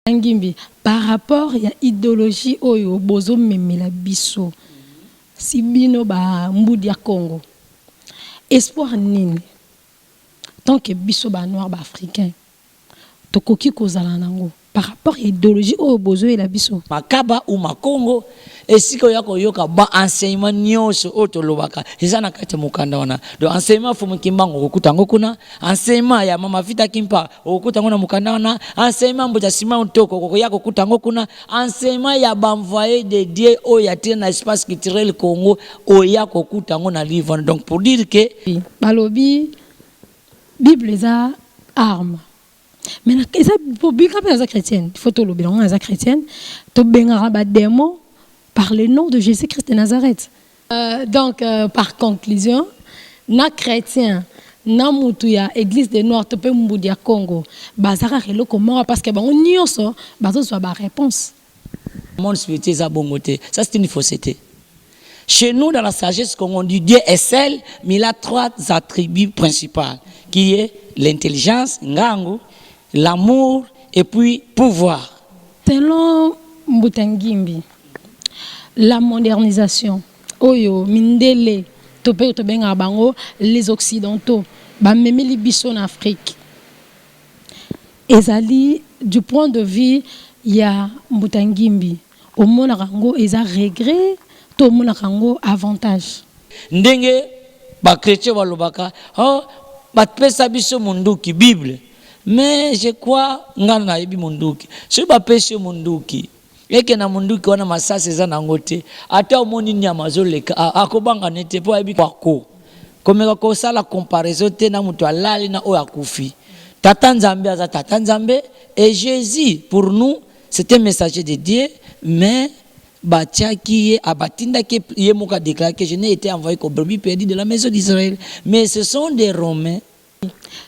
Ngimbi, par rapport à l'idéologie oyo bozo memela biso si bino ba mbudi ya Congo, espoir nini tant que biso ba noir ba africain tokoki kozala nango par rapport à l'idéologie oyo bozo la biso makaba ou makongo esiko yako yoka ba enseignement nyonso otolobaka eza na kati mukanda wana do enseignement fu mukimbango kokutango kuna enseignement ya mama vita kimpa okutango na mukanda wana enseignement mboja sima utoko koko yako kutango kuna enseignement ya bamvoyer de Dieu o ya tena espace culturel Congo o yako kutango na livre. Donc pour dire que balobi Bible eza arme. Mais pour bien les chrétiennes, il faut tout le bien les chrétiennes, tout bien les démons par le nom de Jésus-Christ de Nazareth. Donc par conclusion, na chrétien, na mutuya église de Nord, tu peux m'boudir Congo, bazara relo comment parce que on y en sort, bazo soit ba réponse. Monde spirituel ça bon côté, ça c'est une fausseté. Chez nous dans la sagesse qu'on dit Dieu est seul, mais il a trois attributs principaux qui est l'intelligence, ngango, l'amour et puis pouvoir. Selon Mbutangimbi, la modernisation, oyo mindele tope to benga bango les occidentaux, ba memeli biso en Afrique. Ezali du point de vue ya Mbutangimbi, au mona rango eza regret, to mona rango avantage. Ndenge ba chrétien balobaka, oh ba pesa biso munduki Bible. Mais je crois ngana na yebi munduki so ba pesi munduki eke na munduki wana masase za na ngote ata omoni nyama zoleka akobanga nete po yebi kwako komeka ko sala comparaison te na mutu alali na oya kufi tata nzambe aza tata nzambe et Jésus pour nous c'était un messager de Dieu mais Batiaki abatinda ke yemoka déclaré que je n'ai été envoyé qu'au brebis perdu de la maison d'Israël, mais ce sont des Romains.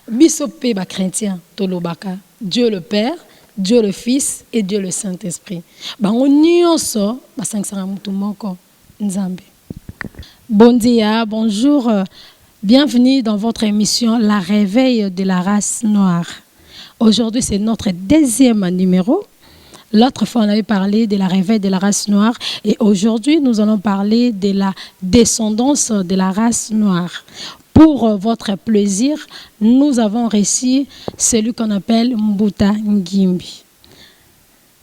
Bisope ba chrétien tolobaka Dieu le Père, Dieu le Fils et Dieu le Saint-Esprit. Bango nyonso ba sangsanga mutu moko nzambe. Bon dia, bonjour, bienvenue dans votre émission La Réveil de la race noire. Aujourd'hui, c'est notre deuxième numéro. L'autre fois, on avait parlé de la réveil de la race noire et aujourd'hui, nous allons parler de la descendance de la race noire. Pour votre plaisir, nous avons reçu celui qu'on appelle Mbutangimbi.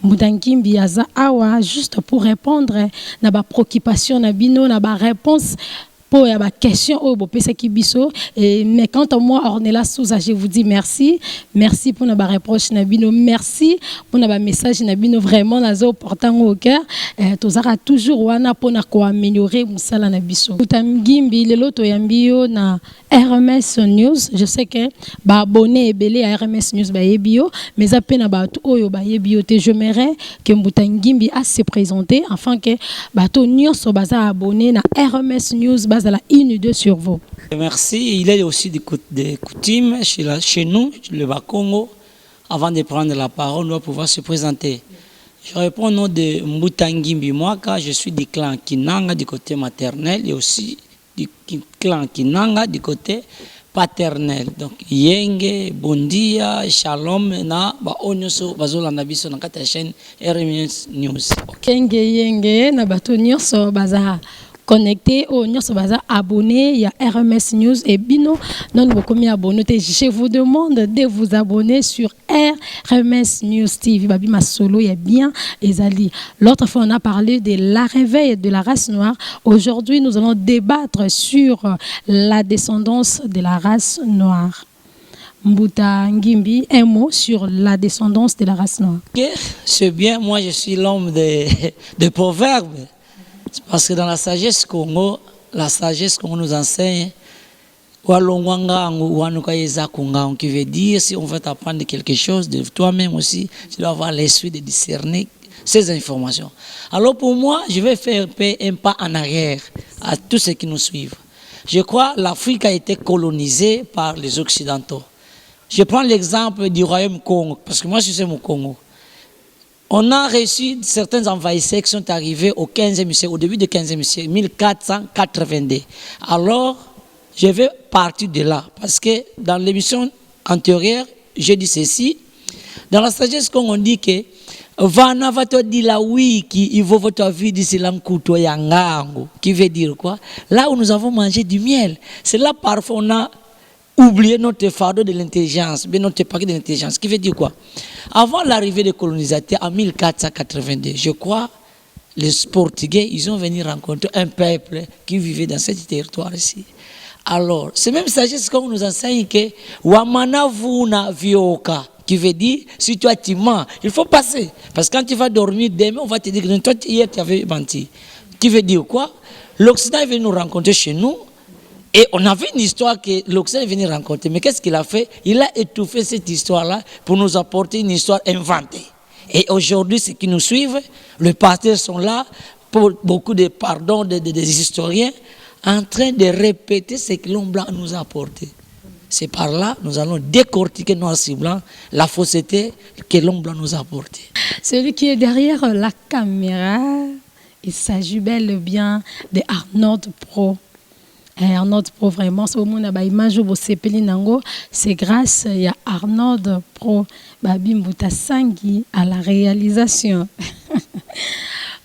Mbutangimbi aza awa juste pour répondre na ba préoccupation na bino na ba réponse pour la question au bopesa kibiso et mais quant à moi Ornella Souza je vous dis merci pour na ba reproche na bino merci pour na ba message na bino vraiment nazo portant au cœur tozara toujours wana pour na ko améliorer musala na biso Mbutangimbi lelo to yambio na RMS News. Je sais que ba abonné ebele à RMS News ba yebio mais apena ba to oyo ba yebio te j'aimerais que Mbutangimbi a se présenter afin que ba to nyonso baza abonné na RMS News à la 1 ou 2 sur vous. Merci. Il est aussi des coutumes chez nous, le Bas-Congo. Avant de prendre la parole, on doit pouvoir se présenter. Je réponds au nom de Mbutangimbi Mwaka. Je suis du clan Kinanga du côté maternel et aussi du clan Kinanga du côté paternel. Donc, Yenge, Bondia, Shalom, na ba onyoso bazolanda biso na kata chaîne RMS News. Yenge, na bato nyonso baza connecté au nyonso baza abonné ya RMS News et bino non beaucoup mi abonné. Je vous demande de vous abonner sur RMS News TV. Babi ma solo ya bien ezali. L'autre fois on a parlé de la réveil de la race noire. Aujourd'hui nous allons débattre sur la descendance de la race noire. Mbutangimbi, un mot sur la descendance de la race noire. C'est bien, moi je suis l'homme de proverbes. Parce que dans la sagesse Congo, nous enseigne, qui veut dire si on veut apprendre quelque chose de toi-même aussi, tu dois avoir l'esprit de discerner ces informations. Alors pour moi, je vais faire un pas en arrière à tous ceux qui nous suivent. Je crois que l'Afrique a été colonisée par les Occidentaux. Je prends l'exemple du royaume Congo, parce que moi je suis au Congo. On a reçu certains envahisseurs qui sont arrivés au 15e siècle, au début du 15e siècle, 1482. Alors, je vais partir de là, parce que dans l'émission antérieure, j'ai dit ceci. Dans la sagesse, on dit que Vana va te dire la wiki, il faut votre vie d'ici l'ankuto yangango. Qui veut dire quoi? Là où nous avons mangé du miel. C'est là parfois on a oublié notre fardeau de l'intelligence, bien notre paquet de l'intelligence. Qui veut dire quoi? Avant l'arrivée des colonisateurs en 1482, je crois, les Portugais, ils ont venu rencontrer un peuple qui vivait dans ce territoire ici. Alors, c'est même sagesse qu'on nous enseigne que Wamana vuna vioka, qui veut dire, si toi tu mens, il faut passer. Parce que quand tu vas dormir demain, on va te dire que toi hier tu avais menti. Qui veut dire quoi? L'Occident est venu nous rencontrer chez nous. Et on avait une histoire que l'Occident est venu rencontrer. Mais qu'est-ce qu'il a fait? Il a étouffé cette histoire-là pour nous apporter une histoire inventée. Et aujourd'hui, ceux qui nous suivent, les pasteurs sont là, pour beaucoup de pardon des historiens, en train de répéter ce que l'homme blanc nous a apporté. C'est par là nous allons décortiquer noir sur blanc la fausseté que l'homme blanc nous a apportée. Celui qui est derrière la caméra, il s'agit bel et bien de Arnold Pro. Arnold Pro, vraiment, c'est grâce à Arnold Pro, Mbuta Sangi à la réalisation.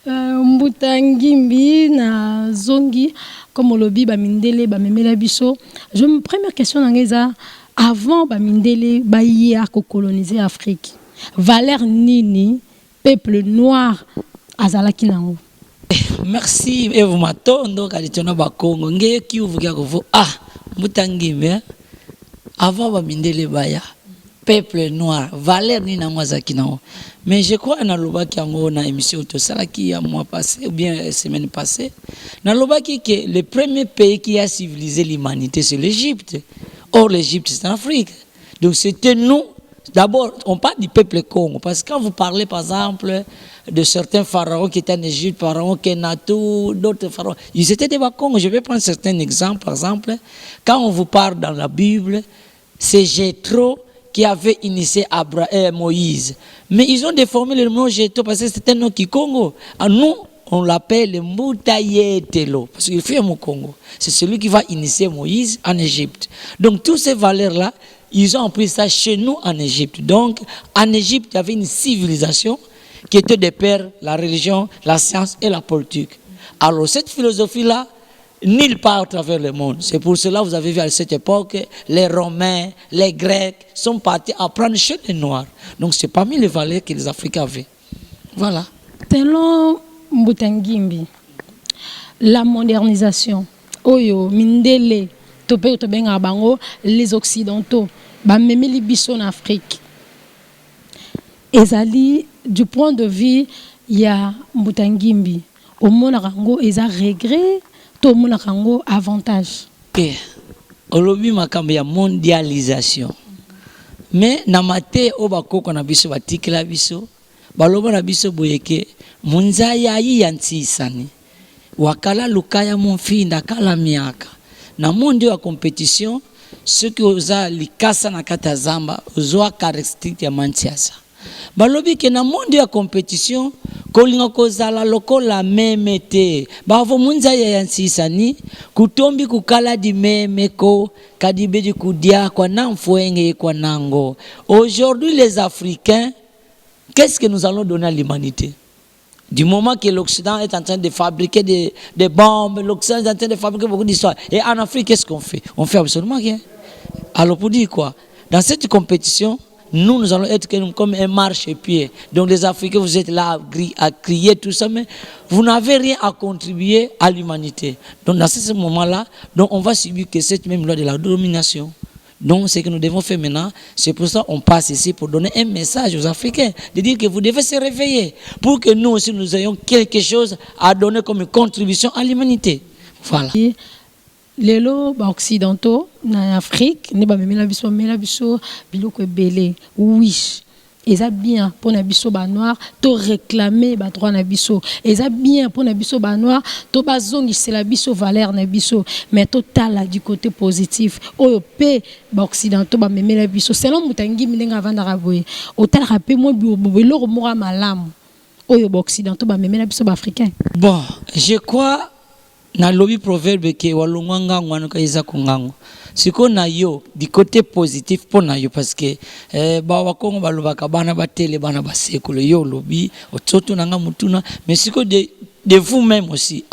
Mbuta Ngimbi na Zongi, comme Olobi, Mindele, Memela Biso. Première question, avant Mindele, Baïa, coloniser l'Afrique. Valère Nini, peuple noir, Azalaki Nango. Merci Evo Matondo kalitona bakongo ngeye ki uvukia kuvu mutangime avant Bamindele baya peuple noir Valère ni na mwazaki nao. Mais je crois na lobaki yango na émission to salaki ya mois passé ou bien semaine passée na lobaki que le premier pays qui a civilisé l'humanité c'est l'Égypte. Or l'Égypte c'est en Afrique. Donc c'était nous. D'abord, on parle du peuple Congo, parce que quand vous parlez par exemple de certains pharaons qui étaient en Égypte, pharaon Kenatou, d'autres pharaons, ils étaient des Congo. Je vais prendre certains exemples. Par exemple, quand on vous parle dans la Bible, c'est Jéthro qui avait initié Moïse. Mais ils ont déformé le nom Jéthro parce que c'était un nom qui Congo. À nous, on l'appelle Moutayetelo, parce qu'il fait au Congo. C'est celui qui va initier Moïse en Égypte. Donc, toutes ces valeurs-là, ils ont appris ça chez nous en Égypte. Donc, en Égypte, il y avait une civilisation qui était de pair la religion, la science et la politique. Alors, cette philosophie-là, nulle part à travers le monde. C'est pour cela que vous avez vu à cette époque, les Romains, les Grecs sont partis apprendre chez les Noirs. Donc, c'est parmi les valeurs que les Africains avaient. Voilà. Selon Mbutangimbi, la modernisation, Oyo, Mindele, les Occidentaux, les Bisso en Afrique. Ezali, du point de vue, il y a Mbutangimbi. Au Monarango, ils ont regret, au Monarango, avantage. Olobi makambo ya mondialisation. Mais namate obako kona biso batikela biso, baloba na biso boyeke, munzaya yi yantisani. Wakala lukaya monfinda kala miaka. Na monde ya compétition, ceux qui osa likasa na kata zamba, ozoa caractéristique ya mantiasa. Balobi ke na monde ya compétition, kolinga kozala lokola meme te. Bavo munza ya yansisani, kutombi kukala di meme ko, kadibedi kudia kwa namfuenge kwa nango. Aujourd'hui les Africains, qu'est-ce que nous allons donner à l'humanité? Du moment que l'Occident est en train de fabriquer des bombes, l'Occident est en train de fabriquer beaucoup d'histoires. Et en Afrique, qu'est-ce qu'on fait? On fait absolument rien. Alors pour dire quoi? Dans cette compétition, nous allons être comme un marchepied. Donc les Africains, vous êtes là à crier tout ça, mais vous n'avez rien à contribuer à l'humanité. Donc dans ce moment-là, on va subir que cette même loi de la domination. Donc, ce que nous devons faire maintenant, c'est pour ça qu'on passe ici pour donner un message aux Africains, de dire que vous devez se réveiller pour que nous aussi nous ayons quelque chose à donner comme contribution à l'humanité. Voilà. Les lois occidentaux en Afrique, ne pas biloko belé, oui. Et ça bien pour les biso noir, to réclamer ba droit na biso. Et ça bien pour les biso noir, to bazongi c'est la biso valeur na biso, mais total du côté positif. Oyo pe ba occidentaux ba memela biso. Selon mutangi minenga vanda raboye. Otal rapé moi bilo mora malamu. Oyo ba occidentaux ba memela biso ba africain. Bon, je crois na lobi proverbe ke walongwa ngango wana ka eza kongango siko na yo du côté positif pour na yo parce que ba wakongo balobaka bana batele bana basekolo yo lobi ototo nanga mutuna mais siko de vous-même aussi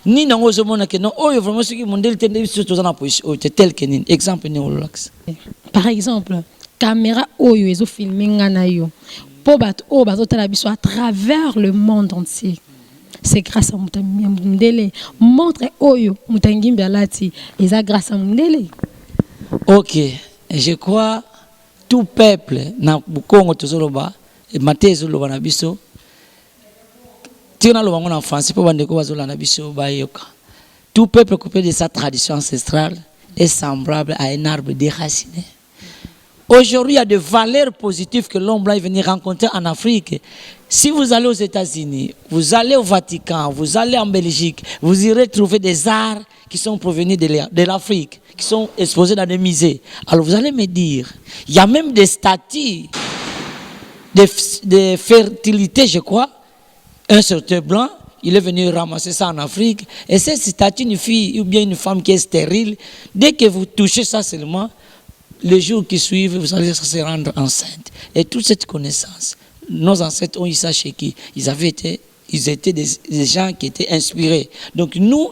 ni nango zomona ke non oyo vraiment ce qui mondeli tende biso tozana position tel que ni exemple ni olax par exemple caméra oyo ezo filmer nga na yo po bato o bazotala biso à travers le monde entier. C'est grâce à Mundele. Montre oyo Mutangimbi alati. Et ça grâce à Mundele. Ok. Je crois tout peuple na Bukongo tozoloba et Maté zoloba na biso. Tina lo bango en français pour bandeko bazola na biso bayoka. Tout peuple coupé de sa tradition ancestrale est semblable à un arbre déraciné. Aujourd'hui, il y a des valeurs positives que l'homme blanc est venu rencontrer en Afrique. Si vous allez aux États-Unis, vous allez au Vatican, vous allez en Belgique, vous irez trouver des arts qui sont provenus de l'Afrique, qui sont exposés dans des musées. Alors vous allez me dire, il y a même des statues de fertilité, je crois. Un certain blanc, il est venu ramasser ça en Afrique. Et cette statue, une fille ou bien une femme qui est stérile, dès que vous touchez ça seulement, les jours qui suivent, vous allez se rendre enceinte. Et toute cette connaissance, nos ancêtres ont eu ça chez qui? Ils étaient des gens qui étaient inspirés. Donc nous,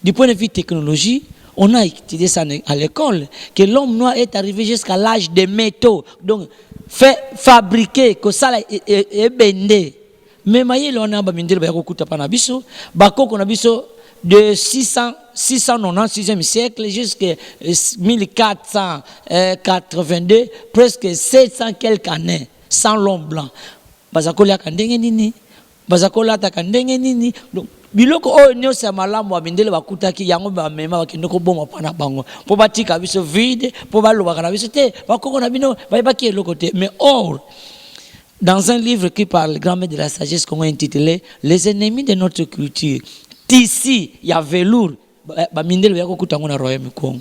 du point de vue technologie, on a étudié ça à l'école, que l'homme noir est arrivé jusqu'à l'âge des métaux. Donc, fait fabriquer, que ça est bendé. Mais maïe, on a bamindé le bayakokuta panabiso, bako konabiso de 696e siècle jusqu'à 1482, presque 700 quelques années, sans l'homme blanc. Bazakola kandenge nini, bazakola ta kandenge nini. Donc, biloko o nyo se malamu abindele bakuta ki yango ba mema bakindoko boma pana bango. Po batika biso vide, po baloba kana biso te, bakoko na bino ba ki eloko te. Mais or, dans un livre qui parle grand-mère de la sagesse qu'on a intitulé Les ennemis de notre culture. Ici, il y a velours. Bamindele yako kutango na royaume Congo.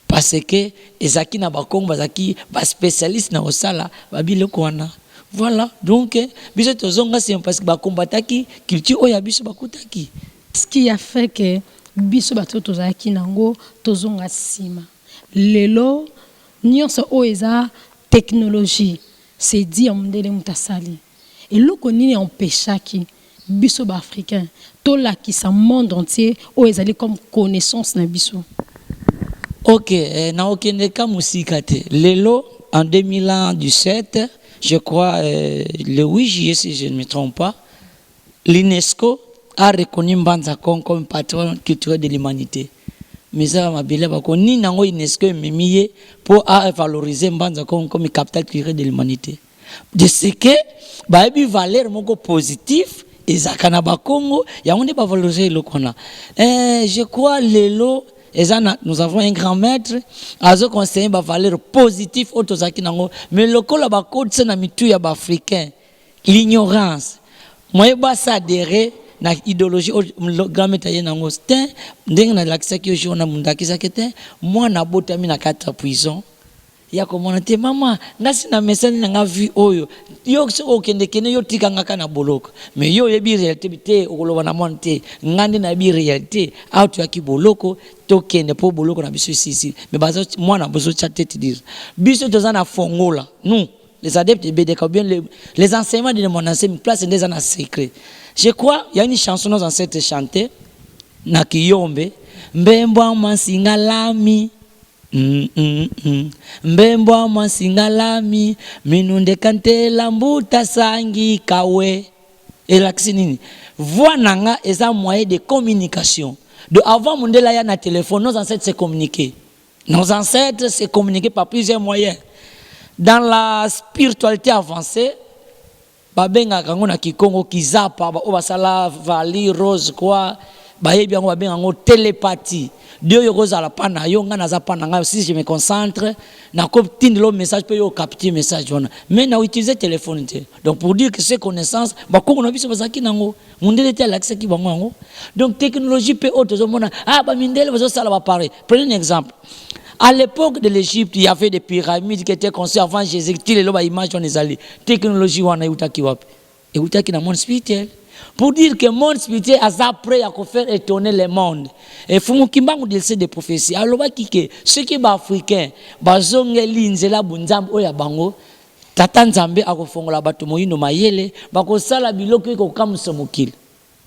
Parce que ezaki na bakongo bazaki ba spécialiste na osala babile kwana. Voilà. Donc biso tozonga c'est parce que ba combataki culture oya biso bakutaki. Ce qui a fait que biso bato tozaki nango tozonga sima. Lelo nyonso oeza technologie. C'est dit en Mundele mutasali. Et loko nini empêchaki biso ba africain to la qui sa monde entier o ezali comme connaissance na biso. OK, na okende ka musika te. Lelo en 2017, je crois le 8 juillet si je ne me trompe pas, l'UNESCO a reconnu Mbanza Kongo comme patron culturel de l'humanité. Mais ça m'a bien bako ni nango UNESCO mimiye pour valoriser Mbanza Kongo comme capitale culturelle de l'humanité. De ce que ba bi valeur moko positif ezakana ba Congo ya on pas valoriser le kona. Je crois lelo ezana nous avons un grand maître azo conseiller ba valeur positif otozaki nango mais lokola ba kodse na mitu ya ba africain l'ignorance moi ba s'adhérer na idéologie le grand maître yango c'est ndenge na l'accès que je na mundaki zakete moi na botami na 4 prison ya komona te mama ngasi na message nga vu oyo yo okende kene yo tikanga kana boloko mais yo yebi réalité te okoloba na monte ngandi na bi réalité out ya ki boloko to kende po boloko na biso sisi mais bazo moi na bozo chatete dire biso tozana fongola nous les adeptes de BDK bien les enseignements de mon ancien place des en secret. Je crois il y a une chanson nos ancêtres chantaient na kiyombe mbembo mansinga lami mbembo mansinga lami minunde kante lambuta sangi kawe elaxinini voix nanga est un moyen de communication de avant mondela ya na téléphone nos ancêtres se communiquaient par plusieurs moyens. Dans la spiritualité avancée babenga kango na kikongo kizapa ba obasala vali rose quoi bayebi yango babenga ngo télépathie. Dieu yokoza la pana yo nga naza pana nga si je me concentre na koptinde le message peut yo capter message wana mais na utiliser téléphone te. Donc pour dire que ces connaissances ba kongo na biso bazaki nango mundele te l'accès ki bango yango. Donc technologie peut autre zomona ba mindele bazo sala ba pareil. Prenez un exemple. À l'époque de l'Égypte, il y avait des pyramides qui étaient construites avant Jésus. Il y a des images on les allait. Technologie wana utaki wapi. Et utaki na monde spirituel. Pour dire que le monde spirituel est prêt à faire étonner le monde. Et Fumu Kimbangu dit des prophéties. Alors, ceux qui sont africains, bazonge linzela bunzam oya bango, tata nzambe akofongola bato moyindo mayele, bakosala biloko eko kamusa mokili.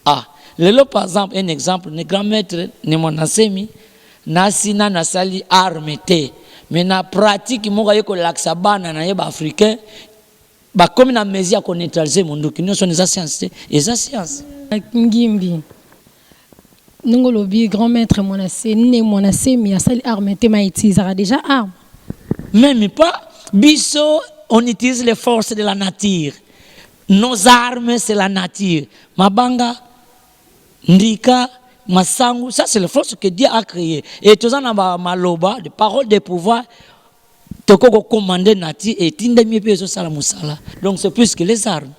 Ah, lelo par exemple, un exemple, ne grand maître ne monasemi, nasina nasali armete, mais na pratique moka yeko laksa bana na yeba africain, ba comme na mezi ya ko neutraliser munduki, nous sommes des sciences, et ça science. Ngimbi. Nungolobi grand maître monasemi asali armete ma utilisera déjà arme. Même pas biso, on utilise les forces de la nature. Nos armes c'est la nature. Mabanga, ndika, masangu, ça c'est les forces que Dieu a créées. Et tout ça na maloba, des paroles de pouvoir. Toko commander nature et tinde mieux peso sala musala. Donc c'est plus que les armes.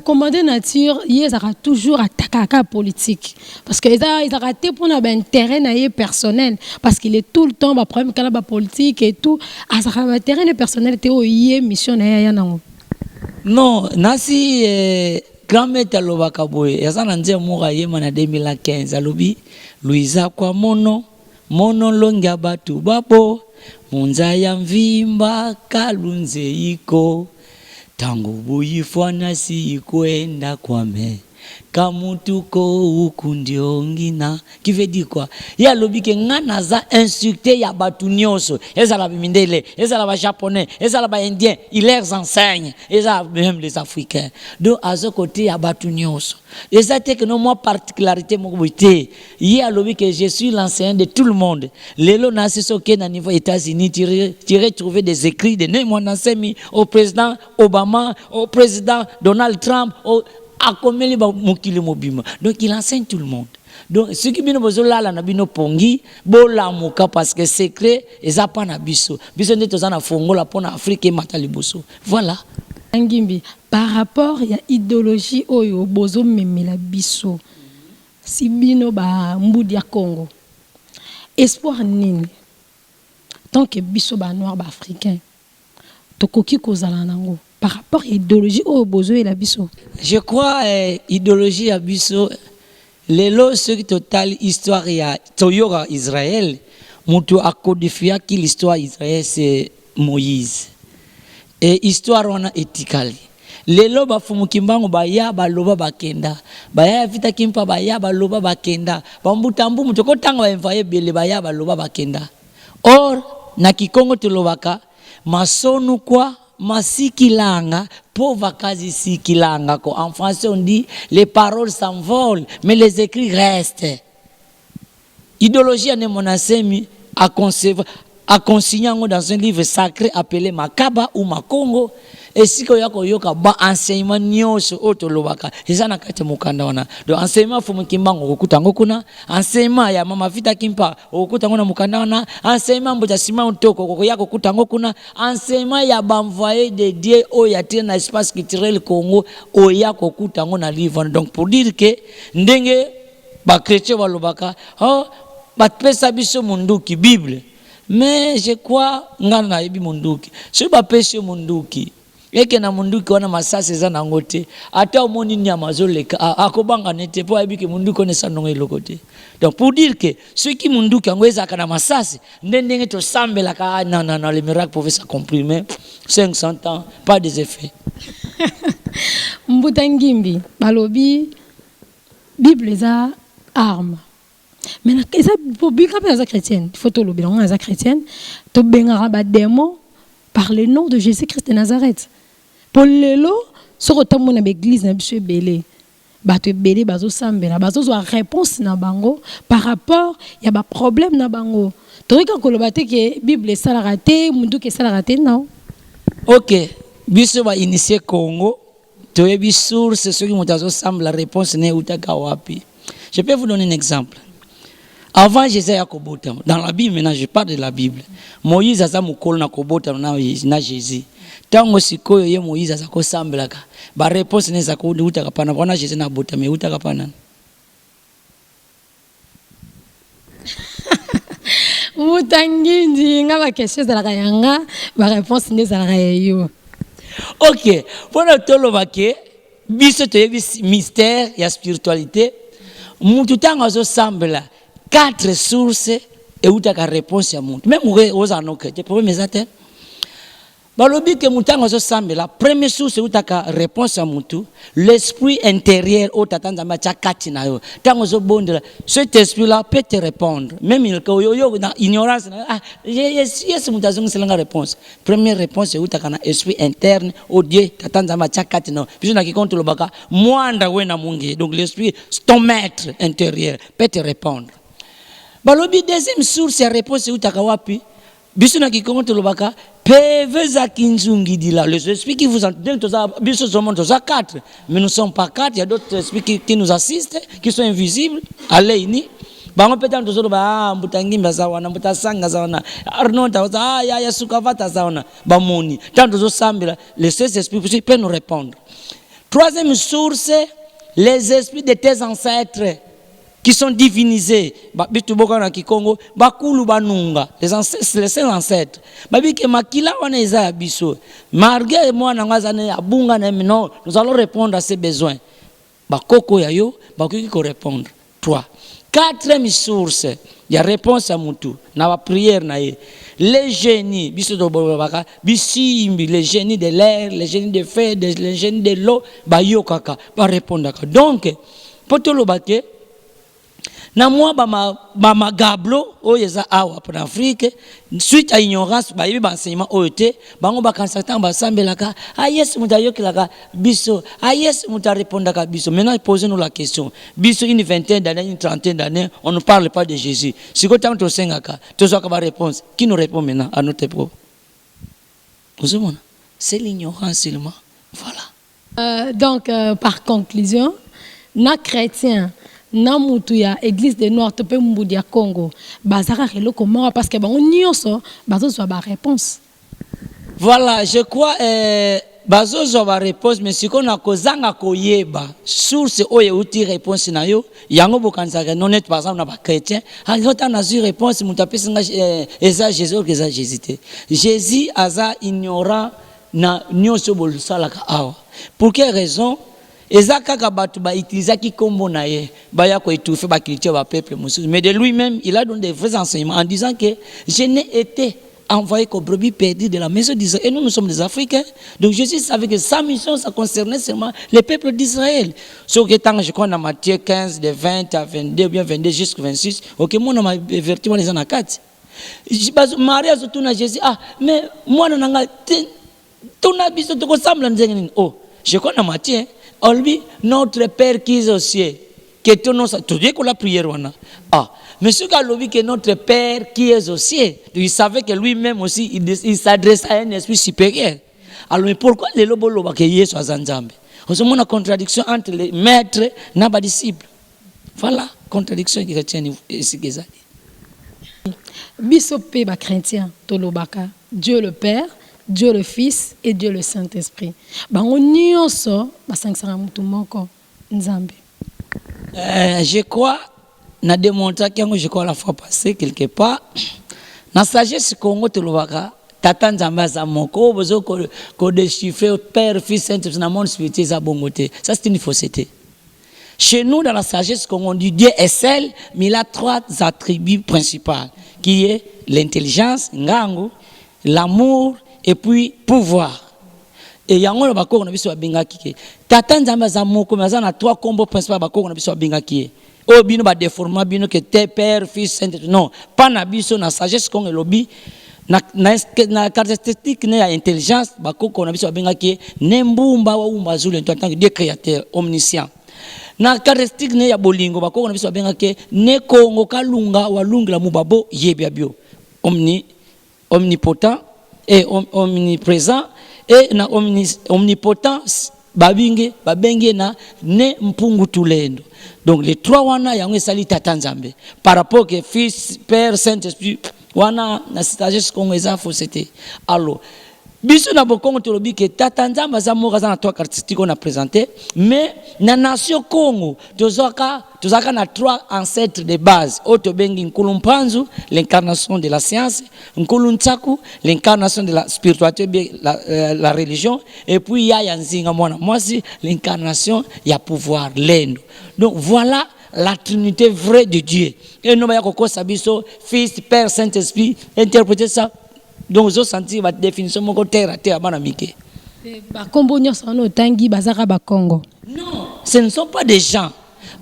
Commander nature, ils aura toujours attaqué la politique parce que ils ont raté pour un intérêt personnel parce qu'il est tout le temps problème quand la politique et tout à ça intérêt personnel te oye mission na ya nango. Non, nasi grand maître lobaka boye yasa nze moka yema na 2015 alobi Louisa kwa mono longa batu babo munza ya mvimba kalunze iko tangu buyifwana si kwenda kwame kamutuko ukundio ngina qui veut dire quoi ya lobi ke ngana za insulter ya batu nyonso ezala bimindele ezala ba japonais ezala ba indien il les enseigne ezala même les africains donc à ce côté ya batu nyonso ezate que non moi particularité mo boité ya lobi que je suis l'enseignant de tout le monde lelo na siso ke na niveau États-Unis tirer trouver des écrits de Némon Nasemi au président Obama au président Donald Trump au akomeli ba mokili mobima donc il enseigne tout le monde donc ce qui bino bozola la na bino pongi bola moka parce que secret eza pa na biso nde tozana fongola pona Afrique matali boso voilà Ngimbi par rapport ya idéologie oyo bozo memela biso si bino ba mbudi ya Congo espoir nini tant que biso ba noir ba africain tokoki kozala nango par rapport à l'idéologie au bozo et la biso. Je crois idéologie à biso les lois sur total histoire ya toyora Israël mutu a codifié que l'histoire Israël c'est Moïse et histoire wana éthicale les lois ba fumu kimbango ba ya ba loba bakenda ba ya vita kimpa ba ya ba loba bakenda ba mbutambu mutu ko tanga ba envoyer bele ba ya ba loba bakenda or na kikongo te lobaka masonu kwa Masikilanga, pauvre quasi sikilanga. En français, on dit les paroles s'envolent, mais les écrits restent. Idéologie à monasemi a consigné dans un livre sacré appelé Makaba ou Makongo. Et si ko yako yoka ba enseignement nyonso otolobaka ezana kate mukanda wana do enseignement fumu kimbango okutango kuna enseignement ya mama vita kimpa okutango na mukanda wana enseignement mboja sima utoko koko yako kutango kuna enseignement ya bamvoyer de Dieu o ya tena espace culturel Congo o yako kutango na livre donc pour dire que ndenge ba chrétien balobaka oh batpesa biso munduki Bible mais je crois ngana yebi munduki so ba pese munduki eke na munduki wana masasi eza na ngote ata omoni nyama zoleka akobanga nete po abiki munduki ne sanongo elokote donc pour dire que ceux qui munduki angweza kana masasi ndenge to sambela ka na le miracle pouvait s'accomplir mais 500 ans pas des effets. Mbuta Ngimbi balobi Bible eza arme mais eza pour bika za chrétienne il faut to lobi na za chrétienne to bengara ba démon par le nom de Jésus-Christ de Nazareth. Pour le lot, ce que tu as l'église, tu as belé. Tu as belé, tu as sambé, tu as réponse na bango par rapport il y a un problème na bango. Tu as quand le baté que Bible est raté, mundu que ça raté non. OK, biso va initier Congo. Tu as une source ce qui m'ont semble la réponse n'est utaka wapi. Je peux vous donner un exemple. Avant Jésus a kobota dans la Bible maintenant je parle de la Bible. Moïse aza mukolo na kobota na Jésus. Tango sikoyo ye Moïse aza ko sambelaka. Ba réponse neza ko utaka pana bona Jésus na bota mais utaka pana. Mutangi nga ba question za la yanga ba réponse neza la yo. OK, pour tolo bake biso toyebi mystère ya spiritualité mutu ntango azosambela 4 sources eutaka réponse ya muntu même oza no chrétien problème eza te balobi ke mutu ntango azosambela première source eutaka réponse ya muntu l'esprit intérieur oyo tata nzambe atia kati na yo ntango ozobondela cet esprit là peut te répondre même yo na ignorance yes mutu azongiselanga réponse première réponse eutaka na esprit interne oyo Dieu tata nzambe atia kati na yo biso na kikonto lobaka mwanda we na mungi donc l'esprit ton maître intérieur peut te répondre balobi deuxième source ya réponse eutaka wapi biso na kikonto lobaka PV Kinzungidila, les esprits qui vous entendent, tous à 4, mais nous ne sommes pas 4, il y a d'autres esprits qui nous assistent, qui sont invisibles. Allez, ni. Bango peut-être tous ba mbutangimba zawana mbutasanga zawana arnonta ya sukavata zawana bamoni tant tous sambila les 16 esprits peuvent nous répondre. Troisième source, les esprits de tes ancêtres qui sont divinisés, bitu boka na Kikongo, bakulu banunga, les ancêtres. Babike makila wana eza biso. Malgré moi na ngazane abunga na non, nous allons répondre à ses besoins. Bakoko ya yo, bakoki ko répondre. 3. Quatrième source, il y a réponse à mutu, na ba prière na ye. Les génies, biso do baka, bisimbi, les génies de l'air, les génies de feu, les génies de l'eau, ba yo kaka, ba répondre. Donc, potolo bake na moi ba gablo oyeza awa pour Afrique suite à ignorance ba yebi ba enseignement oyote bango ba kansatant ba sambelaka Yesu mutayokilaka biso Yesu mutarépondaka biso. Maintenant posez-nous la question biso une vingtaine d'années une trentaine d'années on ne parle pas de Jésus siko tant to sengaka tozaka ba réponse qui nous répond maintenant à notre époque. Vous savez c'est l'ignorance seulement voilà. Donc par conclusion na chrétien na mutu ya église de Noir to pe mbudi ya Congo bazaka relo comment parce que bango nyonso bazo ba réponse. Voilà, je crois bazo ba réponse mais siko na kozanga koyeba source oyo uti réponse na yo yango bokanzaka non net par exemple na ba chrétien ngota na zu réponse mutu apesinga eza Jésus que eza Jésus te Jésus aza ignorant na nyonso bolsalaka awa pour quelle raison Ezaka batu ba utilisaki kombo na ye ba ya ko étouffer ba culture ba peuple musulman mais de lui-même il a donné des vrais enseignements en disant que je n'ai été envoyé comme brebis perdu de la maison d'Israël et nous sommes des Africains donc Jésus savait que sa mission ça concernait seulement les peuples d'Israël ce que tant je crois dans Matthieu 15 de 20 à 22 bien 22 jusqu'à 26 OK moi na vertement les anakati Maria surtout na Jésus mais moi na nga tuna biso to ko sambla nzenga nini je crois dans Matthieu Olbi, notre Père qui est aux cieux, que ton nom soit. Tu dis que la prière, mais ce qu'a l'obli que notre Père qui est aux cieux, il savait que lui-même aussi, il s'adresse à un esprit supérieur. Alors, mais pourquoi les loboloba que Yesu a zanzambe? On se montre une contradiction entre les maîtres et les disciples. Voilà, contradiction qui retient ici. Bisopé ba chrétien, tolobaka, Dieu le Père. Dieu le Fils et Dieu le Saint-Esprit. Bango nyonso basangisaka mutu moko nzambe. Je crois na démontré que je crois la fois passée quelque part na sagesse Congo tolobaka tata nzambe za moko bozo ko déchiffrer Père Fils Saint-Esprit na monde spirituel za bongote. Ça c'est une fausseté. Chez nous dans la sagesse Congo on dit Dieu est seul mais il a 3 attributs principaux qui est l'intelligence ngango, l'amour et puis pouvoir. Et yango na bakoko na biso babengaki ke tata nzambe za moko mais na 3 combos principaux bakoko na biso babengaki o bino ba déformant bino que Père Fils Saint-Esprit non pas na biso na sagesse Congo lobi na caractéristique na intelligence bakoko na biso babengaki nembumba wa umba zulu en tant que Dieu créateur omniscient na caractéristique na ya bolingo bakoko na biso babengaki ne Kongo kalunga walungila mubabo yebiabio omnipotent et omniprésent et na omnipotence babenge na ne mpungu tulendo. Donc les 3 wana yango esali tata nzambe par rapport que Fils Père Saint-Esprit wana na sagesse Congo eza fausseté. Alors biso na bokongo tolobi ke tata nzambe aza moko aza na trois caractéristiques on a présenté, mais na nation Congo tozaka na trois ancêtres de base oyo tobengi nkulu mpanzu, l'incarnation de la science, nkulu ntsaku, l'incarnation de la spiritualité, la religion, et puis yaya nzinga mwana mwasi, l'incarnation ya pouvoir lendo. Donc voilà la trinité vraie de Dieu. Et nous voyons que Sabiso, Fils, Père, Saint-Esprit, interpréter ça. Donc vous sentez la définition de terre à terre. Non, ce ne sont pas des gens.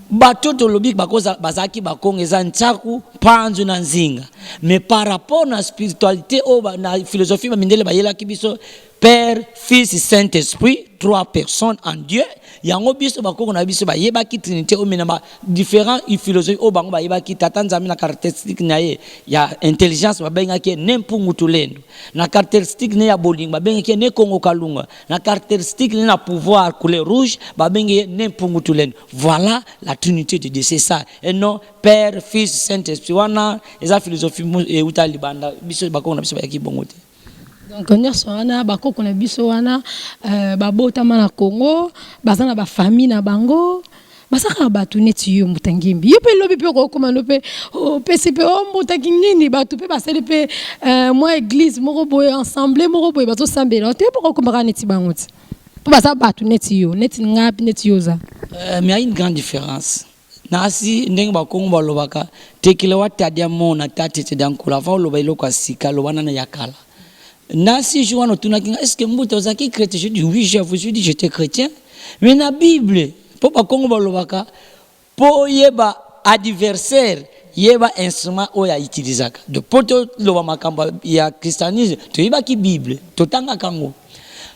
Bato to lobi bakoza bazaki bakongo eza ntsaku panzu na nzinga. Mais par rapport à la spiritualité ou na philosophie mindele bayela kibiso Père, Fils, Saint-Esprit, trois personnes en Dieu. Yango biso bakongo na biso bayeba ki trinité o menama différents philosophies o bango bayeba ki tata nzambe na caractéristique na ye ya intelligence babenga ki nempungu tulendo. Na caractéristique ne ya bolingo babenga ki ne kongo kalunga. Na caractéristique ne na pouvoir couleur rouge babenga nempungu tulendo. Voilà la trinité de Dieu, c'est ça. Et non Père, Fils, Saint-Esprit. Wana eza philosophie e utali banda biso bakongo na biso bayaki bongote. Donc nyonso wana bakoko na biso wana babotama na Congo bazana ba famille na bango basaka batu neti yo Mutangimbi yo pe lobi pe ko komando pe o PCP o mutaki nini batu pe basele pe moi église moko boye ensemble moko boye bato sambela te pe ko komaka neti bango ti po basa batu neti yo neti ngapi neti yoza. Mais il y a une grande différence. Nasi ndenge bakongo balobaka tekile watadia mona tatete dankula fa loba iloko asika lobana na yakala. Nasi jouano tunakinga est-ce que mbuta ozaki chrétien? Je dis oui, je vous dis j'étais chrétien. Mais na Bible po bakongo balobaka po yeba adversaire yeba instrument oya utilizaka. De poto loba makamba ya christianisme to yeba ki Bible to tanga kango.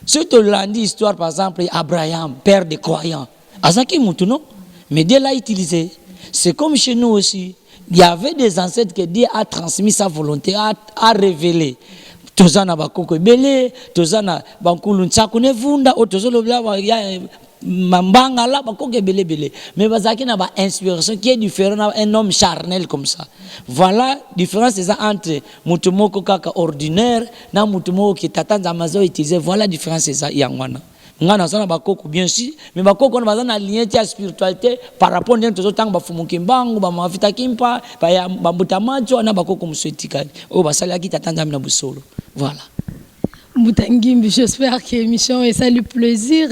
Surtout lundi histoire par exemple Abraham, père des croyants. Azaki mutu non? Mais Dieu l'a utilisé. C'est comme chez nous aussi. Il y avait des ancêtres que Dieu a transmis sa volonté, a révélé. Tozana bakoko belé, tozana bankulu ntsaku nevunda, o tozolo bla ya mambanga la bakoko belé. Mais bazaki na ba inspiration qui est différent d'un homme charnel comme ça. Voilà différence c'est ça entre mutumoko kaka ordinaire na mutumoko qui tatanza mazo utiliser. Voilà différence c'est ça yangwana. Ngana sana bakoko bien sûr, mais bakoko na bazana lien de spiritualité par rapport à tous autant bafumuki mbangu ba mafita kimpa ba bambuta macho na bakoko muswetikali. O basala ki tatanza mina busolo. Voilà. Mutangimbi, j'espère que l'émission est ça le plaisir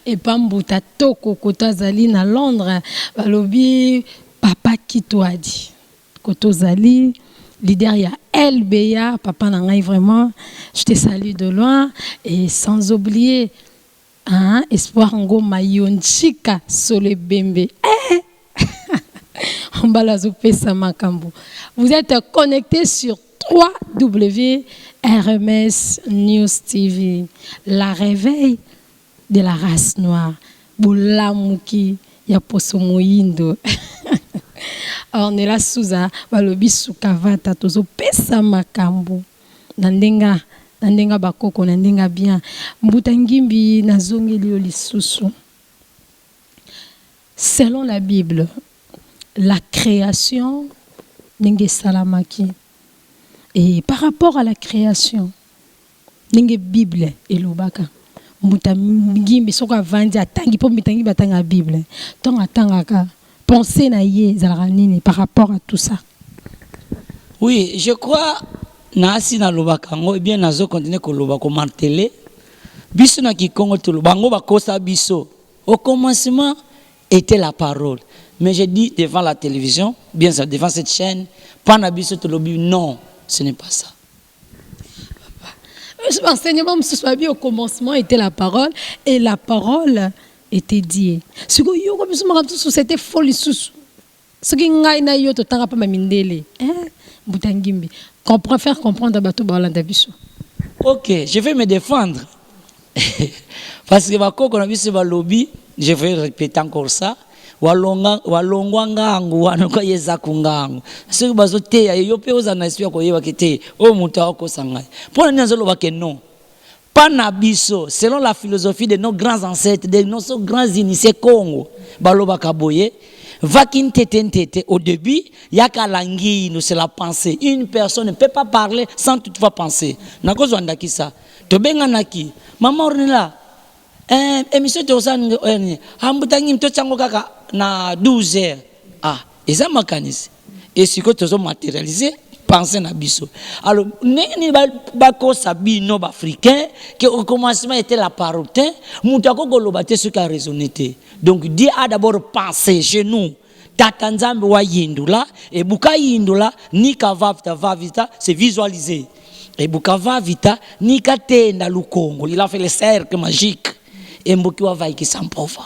et pas mbuta toko kota zali na Londres balobi papa qui toi dit koto zali leader ya LBA papa nangai vraiment je te salue de loin et sans oublier Espoir ngo mayonchika sole bembe on balazo pesa makambo. Vous êtes connectés sur 3W RMS News TV, la réveil de la race noire. Bulamuki ya poso moyindo. On est là sous balobi sukavata tozo pesa makambo. Nandenga bakoko nandenga bien. Mbutangimbi nazongeli yo lisusu. Selon la Bible, la création nenge salamaki. Et par rapport à la création, nenge Bible elobaka. Mbutangimbi soka vandi atangi po mitangi batanga Bible. Ton atangaka penser na ye zalaka nini par rapport à tout ça. Oui, je crois nasi na lobaka ngo bien nazo continuer ko lobako marteler biso na kikongo to lobango bakosa biso. Au commencement était la parole. Mais j'ai dit devant la télévision, bien sûr, devant cette chaîne, pas na biso to lobi non, ce n'est pas ça. L'enseignement au commencement était la parole et la parole était Dieu. Ce que yo comme ça c'était folie sous. Ce qui ngai na yo to tanga pa mamindele. Mbutangimbi. Faire comprendre à Bato Balanda Biso. Ok, je vais me défendre. Parce que bakoko na biso ba lobby, je vais répéter encore ça. Walongwa ngangu wanoka yeza kungangu. Ce que bazo te yo pe ozana espia ko yeba kete o mutu akosa ngai. Pona nyanzo loba ke non. Pas na biso, selon la philosophie de nos grands ancêtres, de nos grands initiés Congo, baloba kaboye. Va tete. Au début, il y a nous c'est la pensée. Une personne ne peut pas parler sans toutefois penser. Nako zwanda ki ça. To benga naki. Maman ornela. Émission de Osan Hambutangi mto chango kaka na 12 heures. Ah, eza makanisi. Et si que tozo matérialiser penser na biso. Alors, ni bako sabino africain que au commencement était la parole. Moutako golobate ce qui a raisonné. Donc Dieu a d'abord pensé chez nous. Tatanzambe wa yindula et buka yindula ni kavavita vavita c'est visualisé. Et buka vavita ni katenda lukongo. Il a fait le cercle magique. Et mboki wa vaiki sampova.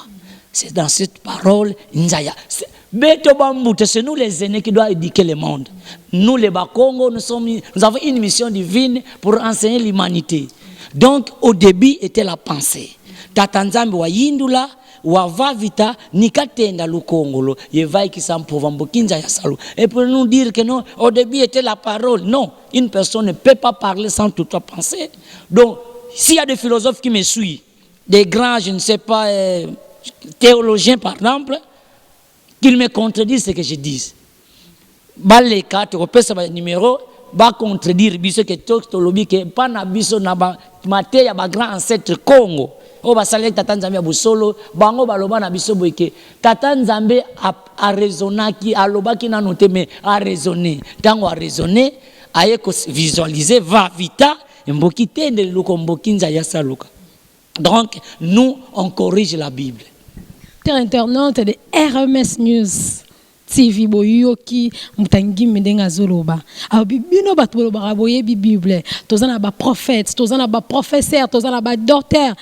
C'est dans cette parole Nzaya. C'est nous les aînés qui doivent éduquer le monde. Nous les Bakongo, nous avons une mission divine pour enseigner l'humanité. Donc au début était la pensée. Tatanzambe wa yindula wa vavita nikatenda lukongolo yevai kisampova mbokinza ya salo. Et pour nous dire que non, au début était la parole. Non, une personne ne peut pas parler sans toutefois penser. Donc s'il y a des philosophes qui me suivent, des grands, je ne sais pas, théologiens par exemple, qu'ils me contredisent ce que je dis. Les quatre, on peut savoir numéro, va contredire biso que tolobi que pas na biso na ba maté ya ba grand ancêtre Congo. O ba salé tata Nzambe ya bosolo, bango baloba na biso boyeke. Tata Nzambe a raisonnaki, a lobaki na noté mais a raisonné. Tango a raisonné, aye ko visualiser va vita mboki tende luko mboki nza ya saluka. Donc nous on corrige la Bible. Internaute de RMS News TV boyoki mutangi mendenga zoloba abibino batolo baraboye bible tozana ba prophète tozana ba professeur tozana ba docteur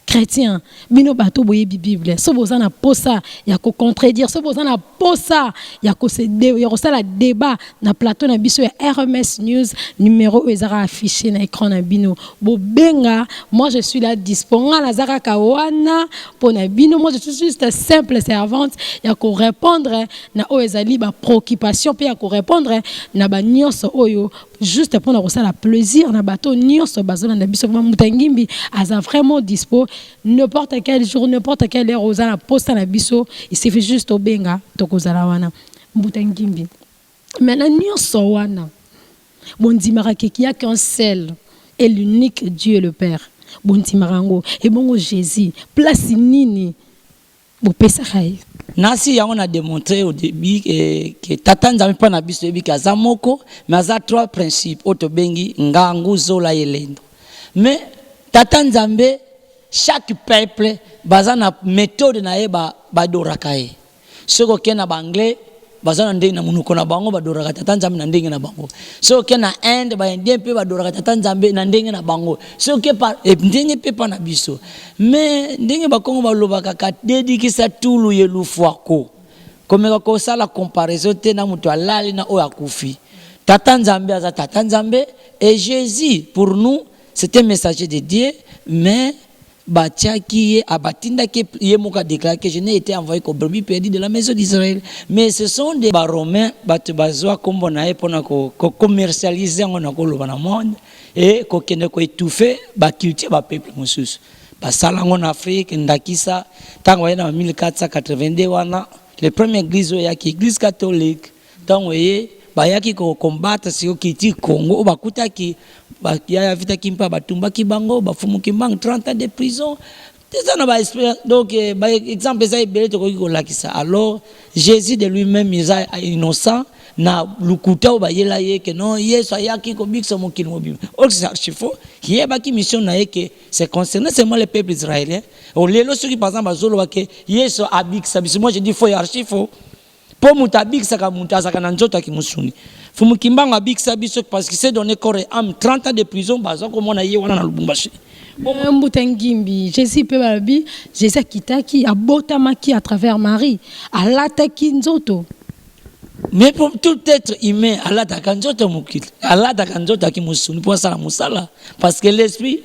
chrétien bino bato boye bible so bozana posa ya ko contredire so bozana posa ya ko se ya ko sala débat na plateau na biso ya RMS News numéro ezara affiché na écran na bino bobenga. Moi je suis là disponible na zara kawana pona bino. Moi je suis juste simple servante ya ko répondre na o ezali ba préoccupation pe ya ko répondre na ba nyonso oyo juste pour nous la plaisir na bateau nyonso bazona na biso mutangimbi aza vraiment dispo n'importe quel jour n'importe quelle heure ozana posta na biso. Il suffit juste au benga tokozala wana mutangimbi. Maintenant nyonso wana bondimara ke qui a qu'un seul et l'unique Dieu le Père bondimarango et bongo Jésus place nini bo pesa khai. Nasi on a démontré au début que Tata Nzambe pa na biso ebi kaza moko mais za trois principes otobengi ngangu zola yelendo. Mais Tata Nzambe chaque peuple baza na méthode na ye ba doraka ye. Soko kena banglais baza na ndenge na munuko na bango ba doraka Tata Nzambe na ndenge na bango. Soko kena Inde ba indien pe ba doraka Tata Nzambe na ndenge na bango. Soko pa ndenge pe pa na biso. Mais ndenge ba kongo ba lobaka ka dedikisa tulu ye lufuako. Komeka ko sala comparaison te na mutu alali na oya kufi. Tata Nzambe aza Tata Nzambe et Jésus pour nous c'était un messager de Dieu mais Batiaki abatinda ke yemoka déclaré que je n'ai été envoyé qu'au brebis perdu de la maison d'Israël. Mais ce sont des Romains batubazwa kombo na epona ko commercialiser ngona ko loba na monde et ko kende ko étouffer ba culture ba peuple mosusu. Ba sala ngona Afrique ndakisa tango yana 1482 wana le premier église ya ki église catholique tango ye bayaki ko combattre si okiti Congo bakutaki ya vita kimpa batumba kibango bafumu kimbang 30 ans de prison. Donc par exemple ça ibele to ko lakisa. Alors Jésus de lui-même il est innocent na lukuta bayela ye que non Yesu ayaki ko bikso mokili mobim. Or c'est archifo qui ba ki mission na que c'est concernant seulement le peuple israélien. On lelo ceux qui par exemple bazolo que Yesu abiksa biso. Moi je dis faux archifo. Pour mutabiksa ka mutazaka na nzoto akimusuni. Fumu kimbanga abiksa biso parce que c'est donné corps et âme 30 ans de prison baza ko mona ye wana na Lubumbashi. Mbutangimbi Jésus pe babi Jésus kitaki abotamaki à travers Marie alataki nzoto. Mais pour tout être humain alataka nzoto mukili alataka nzoto akimusuni pour ça la musala parce que l'esprit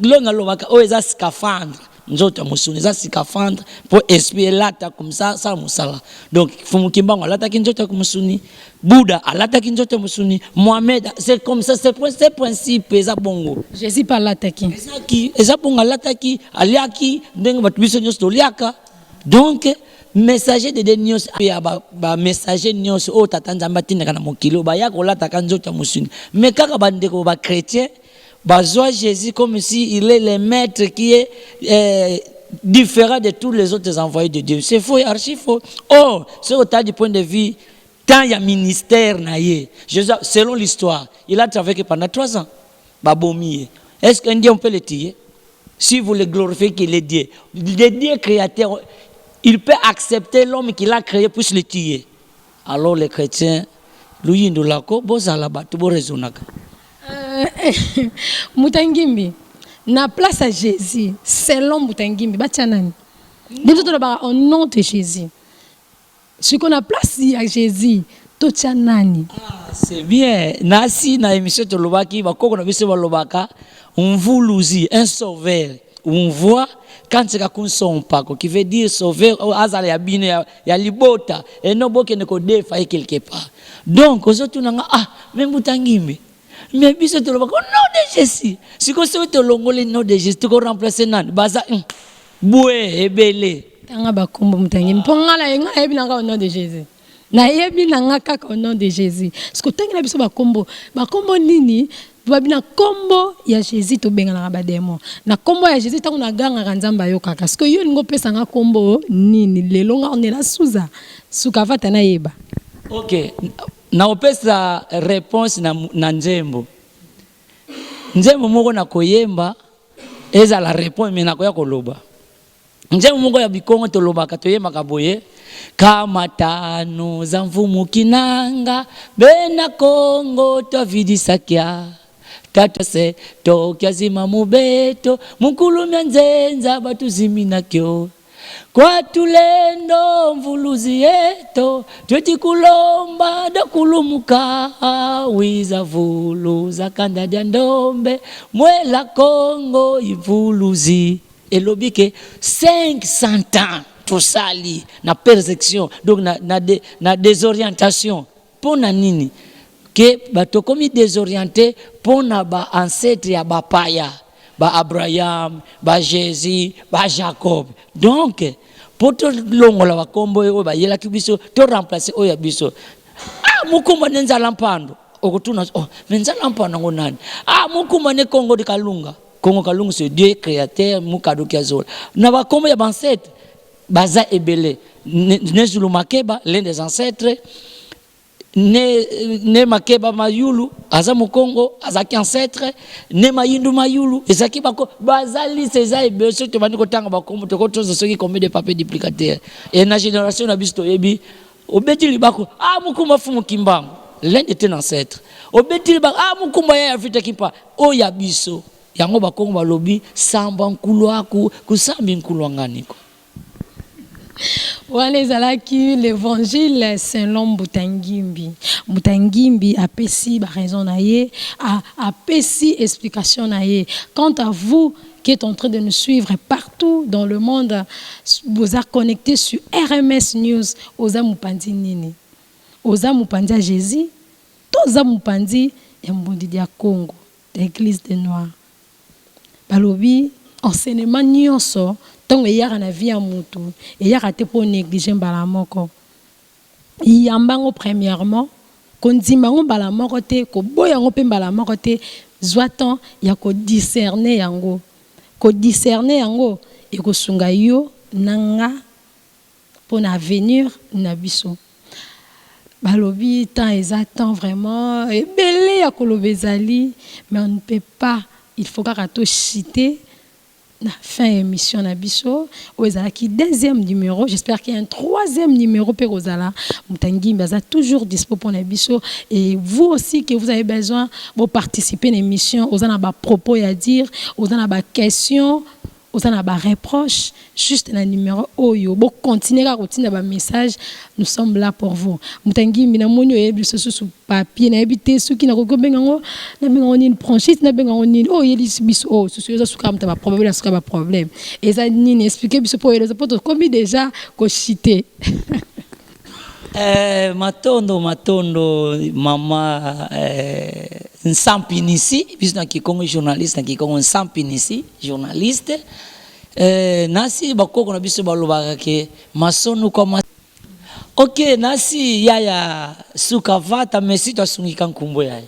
longa lobaka o eza scaphandre. Nzoto musuni za scaphandre pour esprit lata comme ça musala. Donc fumukimbango alata kinzoto kumusuni, Bouddha alata kinzoto musuni, Mohamed c'est comme ça c'est principe eza bongo. Jésus pas lataki. Eza bongo alataki aliaki ndenge batu biso nyos doliaka. Donc messager de nyos ya ba messager nyos o tatanzamba tinaka na mokilo ba ya kolata kanzota musuni mais kaka bandeko ba chrétien bazwa Jésus comme si il est le maître qui est différent de tous les autres envoyés de Dieu. C'est faux, archi faux. Or, c'est au du point de vue tant il y a ministère naïe. Jésus, selon l'histoire, il a travaillé pendant 3 ans. Babomi. Est-ce qu'un Dieu on peut le tuer? Si vous le glorifiez qu'il est Dieu, le Dieu créateur, il peut accepter l'homme qu'il a créé pour se le tuer. Alors les chrétiens, lui nous l'a ko bozala batu bo raisonnaka. Mutangimbi na place à Jésus, selon Mutangimbi batianani. Au nom de Jésus. Ce qu'on a placé à Jésus, Tochanani. C'est bien. Nasi na émission de Lobaki, bakoko na biso balobaka, on vous lousi, un sauveur. On voit quand c'est qu'on son pako, qui veut dire sauveur, azala ya bine ya libota, et non boke ne ko défaille quelque part. Donc, aux autres nanga même Mutangimbi. Mais biso te lobaka, au nom de Jésus. Si qu'on se te longole nom de Jésus, tu ko remplacer nan, baza boué ebele. Tanga bakombo Mutangimbi. Pongala yenga yebi nanga au nom de Jésus. Na yebi nanga kaka au nom de Jésus. Parce que tanga biso bakombo nini babina kombo ya Jésus to benga na ba démon. Na kombo ya Jésus tango na ganga kanzamba yo kaka. Parce que yo ngo pesa nga kombo nini lelo nga onela suza. Sukavata na yeba. OK. Na opesa réponse na nzembo. Nzembo moko na koyemba eza la réponse mais na koya koloba. Nzembo moko ya bikongo to loba ka toyemba ka boye kama tano za mvumu kinanga bena Kongo to vidisakia tata se to kiazima mubeto mukulumya nzenza batu zimina kyo kwa tulendo mvuluzi yeto tweti kulomba da kulumuka wiza vuluza kanda dia ndombe mwela Kongo ivuluzi elobike 500 ans tout sali na persécution donc na désorientation pona nini que bato komi désorienté pona ba ancêtre ya bapaya ba Abraham ba Jésus ba Jacob donc poto longola bakombo oyo ba yela kibiso to remplacer oya biso mukumba nenza lampando okutuna menza lampando ngonani mukumba ne Kongo de Kalunga c'est Dieu créateur mukado kiazola na bakombo ya ancêtre baza ebele ne Zulu Makeba l'un des ancêtres ne Makeba Mayulu aza Mukongo azaki ancêtre ne Mayindu Mayulu ezaki bako bazali seza ebele soto bandi kotanga bakombo to kotozo soki combien de papiers duplicataires et na génération na bisto yebi obeti libako mukuma fumu kimbango l'un était ancêtre obeti libako mukuma ya Afrika kipa oya biso yango bakongo balobi samba nkulu aku kusambi nkulu anganiko. L'évangile selon Mutangimbi. Mutangimbi a péci raison naïe, a péci explication naïe. Quant à vous qui êtes en train de nous suivre partout dans le monde, vous êtes connectés sur RMS News, Oza Mupandi Nini, Oza Mupandi à Jésus, Toza Mupandi et Mbundi dia Congo, l'Église des Noirs. Balobi enseignement nyonso tant yaka na vie ya mutu et yaka te pour négliger mbala moko yambango premièrement kondimbango mbala moko te ko boyango pe mbala moko te zoatant ya ko discerner yango et ko sunga yo nanga pour l'avenir na biso balobi tant exactement vraiment et belé ya kolobezali mais on ne peut pas. Il faut que citer la fin émission Nabiso. Qui deuxième numéro. J'espère qu'il y a un troisième numéro pour Ozala. Mutangimbi baza toujours dispo pour Nabiso. Et vous aussi que vous avez besoin de participer à l'émission. Ozana ba propos à dire. Ozana ba question. Ozana ba reproche. Juste un numéro Oyo. Bon continuer à continuer ba message. Nous sommes là pour vous. Mutangimbi na monyo ebiso sous papier na ebité ceux qui na kobengango na bengango ni franchise na bengango ni yeli biso sous ça sous comme ta problème sous ba problème et ça ni expliquer biso pour les autres comme déjà ko citer matondo mama Nsampinisi biso na Kikongo journaliste na Kikongo Nsampinisi journaliste nasi bakoko na biso balobaka ke masonu kwa ok nasi yaya sukavata mesi twasungika nkumbo yaye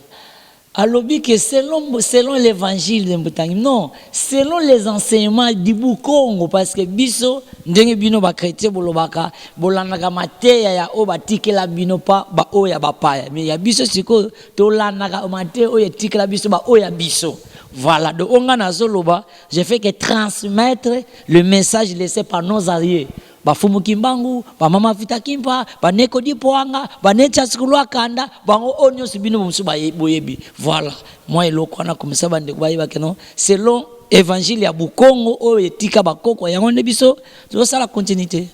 alobi que selon l'évangile de Mbutangi, non, selon les enseignements du Bukongo, parce que biso, ndenge bino ba chrétien bolobaka, bolanaka mateya ya o batikela bino pa ba o ya bapaya. Mais ya biso siko to lanaka mateya o ya tikela biso ba o ya biso. Voilà, donc on a zoloba, je fais que transmettre le message laissé par nos alliés. Bafumu kimbangu, mama vita kimpa, neko di poanga, necha sikulwa kanda, bango onyo sibino mumsu boyebi. Voilà. Moi et l'okwana comme ça bande kwa keno selon évangile ya Bukongo o etika bakoko yango ne biso, zo sala continuité.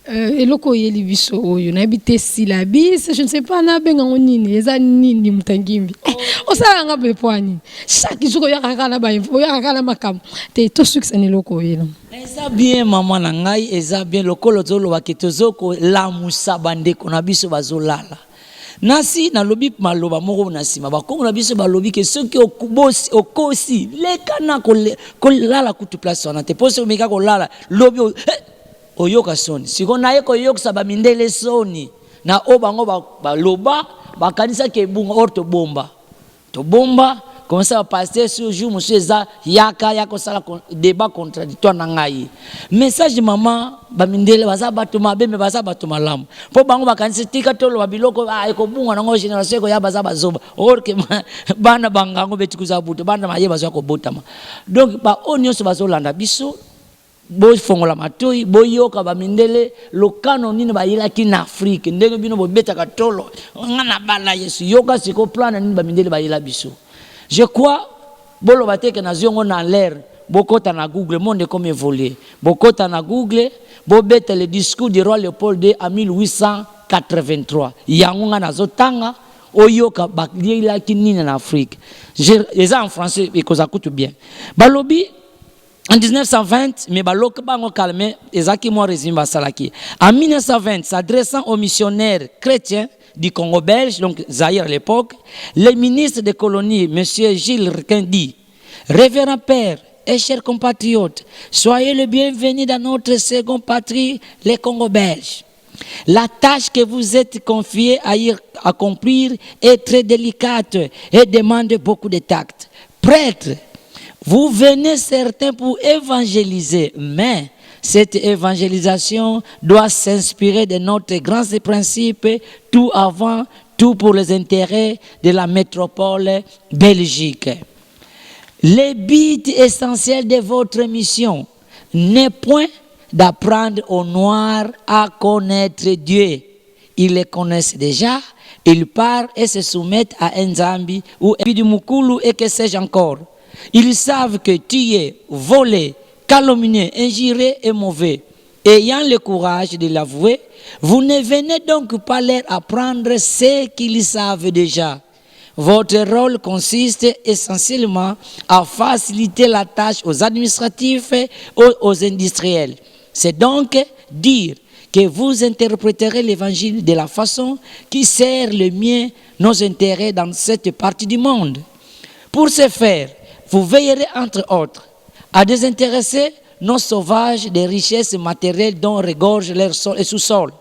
Eloko yeli biso oyo na bité syllabis, je ne sais pas na benga nini, eza nini mutangimbi. Osala nga bepoani. Chaque jour ya kakala ba info, ya kakala makam. Te to succès ni loko yelo. Eza bien maman na ngai, eza bien lokolo zolo baketozoko la musa bande kona biso bazolala. Nasi na lobi maloba moko na sima bakongo na biso balobi ke soki okubosi okosi leka na ko lala kutu place wana te pose omeka ko lala lobi oyoka soni siko na ye ko yoksa ba mindele soni na obango baloba bakanisa ke bunga orto bomba to bomba comme ça passer ce jour monsieur za yaka sala débat contradictoire na ngai message maman ba mindele baza bato mabe me baza bato malamu po bango bakanisa tika tolo babiloko eko bunga na ngo génération ko ya baza bazoba or que bana bangango betikuza buto bana maye bazo ko botama donc ba onyo so bazolanda biso bo fongola matoi bo yoka ba mindele lokano nini ba yilaki na Afrique ndenge bino bo betaka tolo ngana bala Yesu yoka siko plan nini ba mindele ba yila biso. Je crois bolo bateke na ziongo na l'air bokota na Google monde comme évolué bokota na Google bo bete le discours du roi Léopold II en 1883 yango ngana zotanga oyoka ba yilaki nini na Afrique les en français et cause coûte bien balobi. En 1920, mais balok bango calmé, ezaki mo résime salaki. En 1920, s'adressant aux missionnaires chrétiens du Congo belge, donc Zaïre à l'époque, le ministre des colonies, M. Gilles Requin dit: Révérend Père et chers compatriotes, soyez le bienvenu dans notre second patrie, les Congo belges. La tâche que vous êtes confiée à y accomplir est très délicate et demande beaucoup de tact. Prêtres, vous venez certains pour évangéliser, mais cette évangélisation doit s'inspirer de notre grand principe, tout avant, tout pour les intérêts de la métropole belgique. Le but essentiel de votre mission n'est point d'apprendre aux Noirs à connaître Dieu. Ils le connaissent déjà, ils partent et se soumettent à un Zambi ou un Bidumukulu et que sais-je encore. Ils savent que tuer, voler, calomnier, injurer est mauvais. Ayant le courage de l'avouer, vous ne venez donc pas leur apprendre ce qu'ils savent déjà. Votre rôle consiste essentiellement à faciliter la tâche aux administratifs et aux industriels. C'est donc dire que vous interpréterez l'évangile de la façon qui sert le mieux nos intérêts dans cette partie du monde. Pour ce faire, vous veillerez entre autres à désintéresser nos sauvages des richesses matérielles dont regorgent leur sol et sous-sol.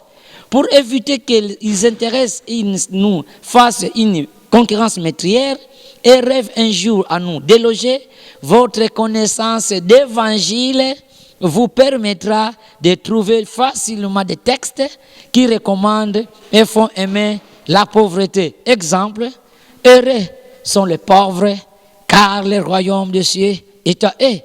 Pour éviter qu'ils intéressent, ils nous fassent une concurrence meurtrière et rêvent un jour à nous déloger, votre connaissance d'évangile vous permettra de trouver facilement des textes qui recommandent et font aimer la pauvreté. Exemple, heureux sont les pauvres, car le royaume des cieux est à eux.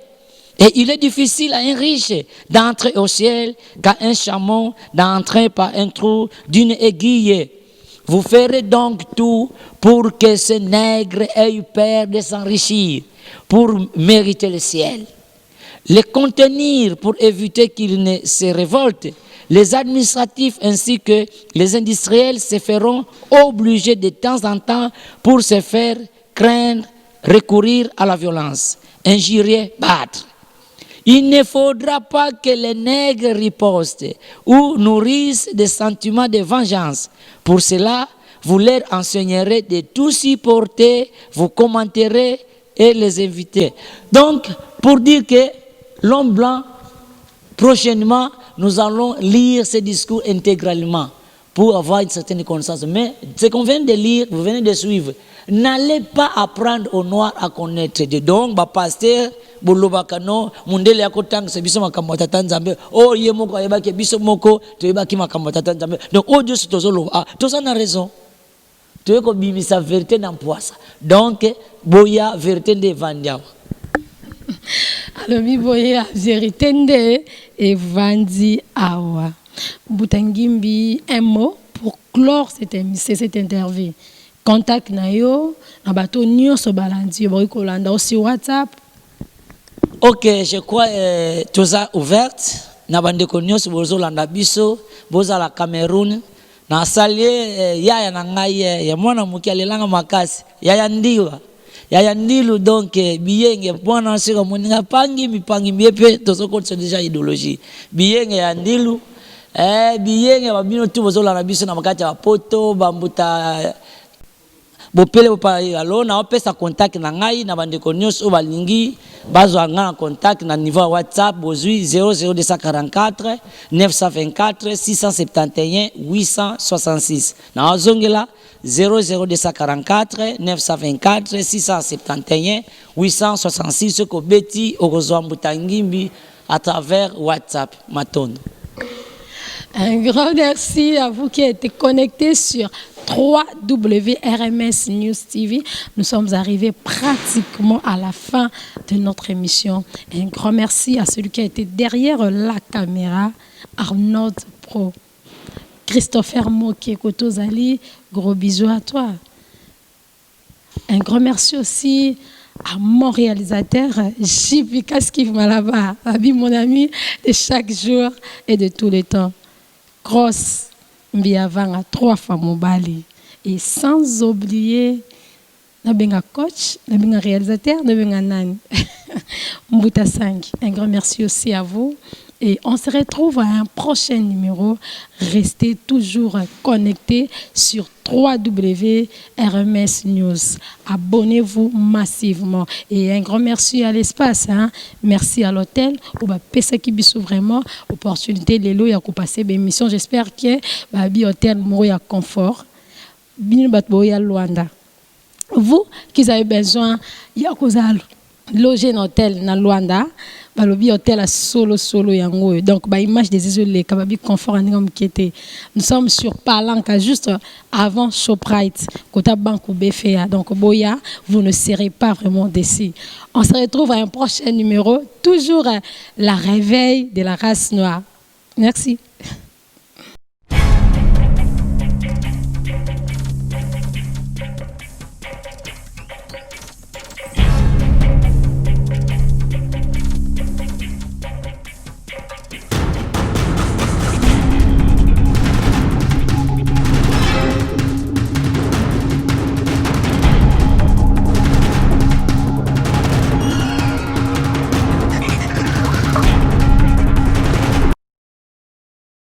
Et il est difficile à un riche d'entrer au ciel qu'à un chameau d'entrer par un trou d'une aiguille. Vous ferez donc tout pour que ce nègre ait eu peur de s'enrichir, pour mériter le ciel. Les contenir pour éviter qu'ils ne se révoltent. Les administratifs ainsi que les industriels se feront obligés de temps en temps pour se faire craindre, recourir à la violence, injurier, battre. Il ne faudra pas que les nègres ripostent ou nourrissent des sentiments de vengeance. Pour cela, vous leur enseignerez de tout supporter, vous commenterez et les inviter. Donc, pour dire que l'homme blanc, prochainement, nous allons lire ces discours intégralement pour avoir une certaine connaissance. Mais ce qu'on vient de lire, vous venez de suivre. N'allez pas apprendre aux Noirs à connaître Dieu. Donc, pasteur, bolobakano, mundele yako tang se biso makambo tata nzambe. Oh, ye moko ayebaki biso moko, to yebaki makambo tata nzambe. Donc, oh Dieu, c'est tozolo. Ah, tout ça n'a raison. Tu es comme sa vérité dans poisse. Donc, boya vérité de vandiawa. Alors, mi boya vérité de et vandi awa. Boutangimbi, un mot pour clore cette interview. Contact na yo, na bato nyonso balandi, boy kolanda aussi WhatsApp. Ok, je crois tout ça ouverte. Na bande ko nyonso bozo landa biso, boza la Cameroun. Na salie yaya na ngai ya mwana muki alelanga makasi. Yaya ndiwa. Yaya ndilu donc biyenge mwana sika moninga pangi mipangi miepe tozo ko déjà idéologie. Biyenge ya ndilu biyenge babino tu bozo landa biso na makati ya poto bambuta bopele bopa alo na opesa contact na ngai na bandeko nyonso balingi bazwa nga na contact na niveau WhatsApp bozui 00244 924 671 866 na ozongela 00244 924 671 866 ko beti okozwa mbutangimbi à travers WhatsApp matondo. Un grand merci à vous qui êtes connectés sur www.RMS News TV. Nous sommes arrivés pratiquement à la fin de notre émission. Et un grand merci à celui qui a été derrière la caméra, Arnaud Pro. Christopher Moké Kotozali, gros bisous à toi. Un grand merci aussi à mon réalisateur, J.P. Kaskif Malaba, mon ami de chaque jour et de tous les temps. Grosse Mbiavanga 3 fois Mobali. Et sans oublier, Nabenga coach, Nabenga réalisateur, Nabenga Nan. Mbuta 5. Un grand merci aussi à vous. Et on se retrouve à un prochain numéro. Restez toujours connectés sur www.RMS News. Abonnez-vous massivement. Et un grand merci à l'espace. Merci à l'hôtel. On va passer qui bisou vraiment. Opportunité de l'eau, il y a passer l'émission. J'espère que l'hôtel mourra confort. Bien batboya Luanda. Vous qui avez besoin, il y a loger dans hôtel na Luanda. Balobi hôtel à solo yango. Donc ba image des isolés kababi confort en était. Nous sommes sur Palanca juste avant Shoprite Kota Banco BFA. Donc boya, vous ne serez pas vraiment déçus. On se retrouve à un prochain numéro, toujours la réveil de la race noire. Merci.